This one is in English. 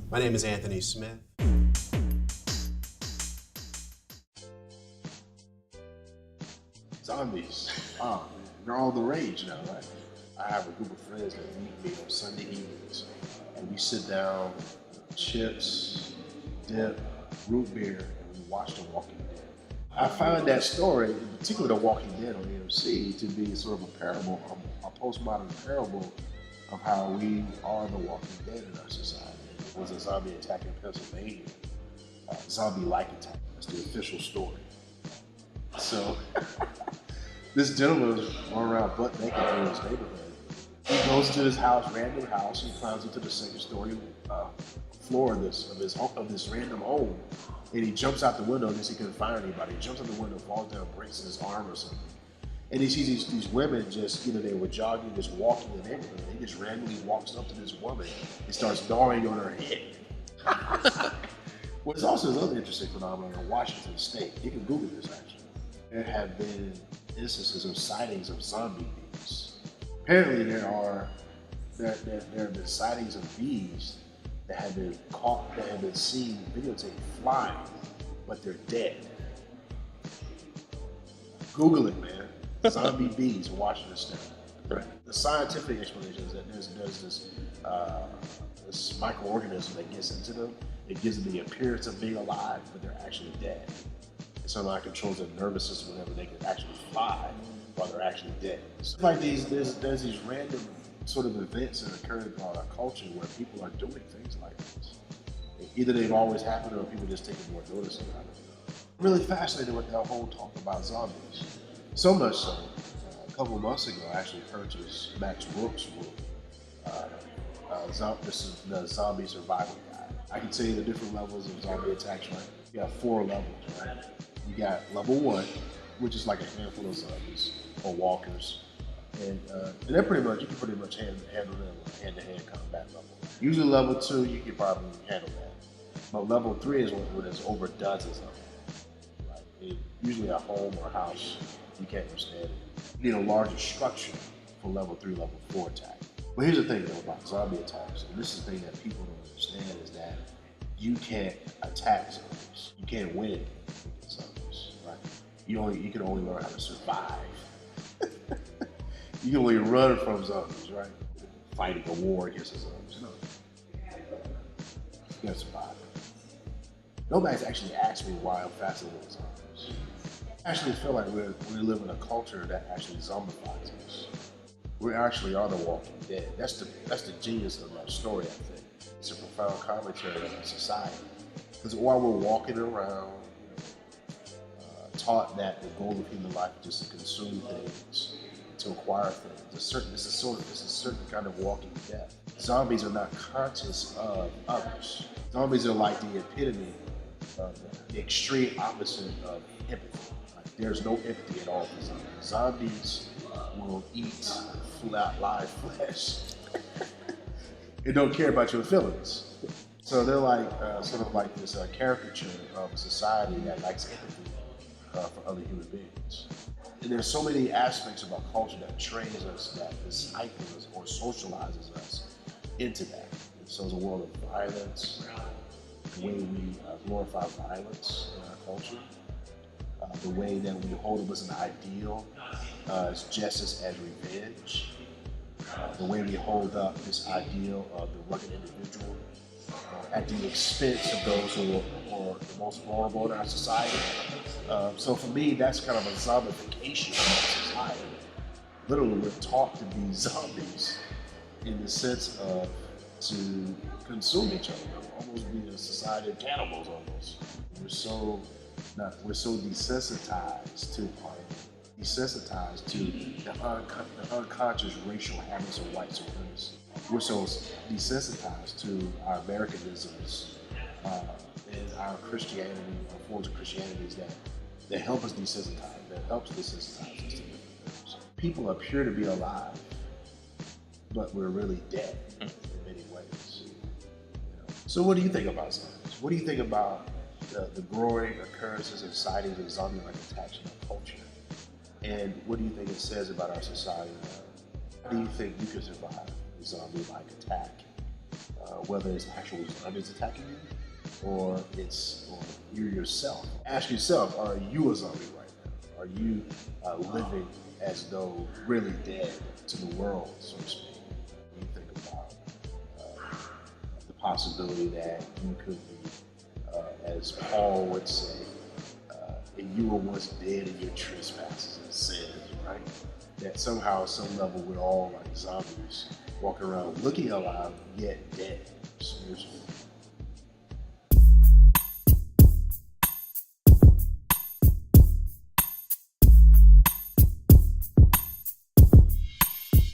My name is Anthony Smith. Zombies. Oh, man. They're all the rage now, right? I have a group of friends that meet me on Sunday evenings, and we sit down, chips, dip, root beer, and we watch The Walking Dead. I find that story, in particular The Walking Dead on AMC, to be sort of a parable, a postmodern parable of how we are the walking dead in our society. It was a zombie attack in Pennsylvania, zombie-like attack. That's the official story. So this gentleman was going around butt naked in his neighborhood. He goes to his house, random house. He climbs into the second story floor of this random home, and he jumps out the window because he couldn't find anybody. He jumps out the window, falls down, breaks his arm or something. And he sees these women just, either they were jogging, just walking in the neighborhood. He just randomly walks up to this woman and starts gnawing on her head. What's also another interesting phenomenon in Washington State, you can Google this actually. There have been instances of sightings of zombie bees. Apparently there have been sightings of bees that have been caught, that have been seen, videotaped flying, but they're dead. Google it, man. Zombie bees in Washington State. Right. The scientific explanation is that there's this microorganism that gets into them. It gives them the appearance of being alive, but they're actually dead. It somehow controls their nervous system whenever they can actually fly while they're actually dead. It's like there's these random sort of events that occur in our culture where people are doing things like this. Either they've always happened or people just taking more notice about it. I'm really fascinated with that whole talk about zombies. So much so, a couple of months ago, I actually purchased Max Brooks' book, the Zombie Survival Guide. I can tell you the different levels of zombie attacks, right? You got 4 levels, right? You got level 1, which is like a handful of zombies or walkers. And they're you can pretty much handle them with hand-to-hand combat level. Usually level 2, you can probably handle that. But level 3 is when there's over dozens of them. Right? Usually a home or a house, you can't withstand it. You need a larger structure for level 3, level 4 attack. But here's the thing though about zombie attacks, and this is the thing that people don't understand, is that you can't attack zombies. You can't win against zombies, right? You can only learn how to survive. You can only run from zombies, right? Fighting a war against the zombies. No. You gotta survive. Nobody's actually asked me why I'm fascinated with zombies. I actually feel like we live in a culture that actually zombifies us. We actually are the walking dead. That's the genius of that story, I think. It's a profound commentary on society. Because while we're walking around, taught that the goal of human life is just to consume things, to acquire things, it's a certain kind of walking death. Zombies are not conscious of others. Zombies are like the epitome of the extreme opposite of empathy. There's no empathy at all for zombies. Zombies will eat live flesh and don't care about your feelings. So they're like sort of like this caricature of a society that lacks empathy for other human beings. And there's so many aspects of our culture that trains us, that disciples us or socializes us into that. And so it's a world of violence, the way we glorify violence in our culture. The way that we hold up as an ideal as justice as revenge, the way we hold up this ideal of the rugged individual at the expense of those who are the most vulnerable in our society. So for me, that's kind of a zombification of our society. Literally, we're taught to be zombies in the sense of to consume each other, almost be a society of cannibals almost. We're so desensitized to the unconscious racial habits of white supremacy. We're so desensitized to our Americanisms and our Christianity, our forms of Christianities that help us desensitize, that helps desensitize us to different things. People appear to be alive, but we're really dead in many ways. So what do you think about zombies? What do you think about the growing occurrences and sightings of zombie-like attacks in our culture? And what do you think it says about our society now? How do you think you could survive a zombie-like attack whether it's actual zombies attacking you or or you yourself. Ask yourself, are you a zombie right now? Are you living as though really dead to the world, so to speak? When you think about the possibility that you could be, as Paul would say, and you were once dead in your trespasses and sins, right? That somehow, some level, we're all like zombies, walking around looking alive, yet dead, spiritually.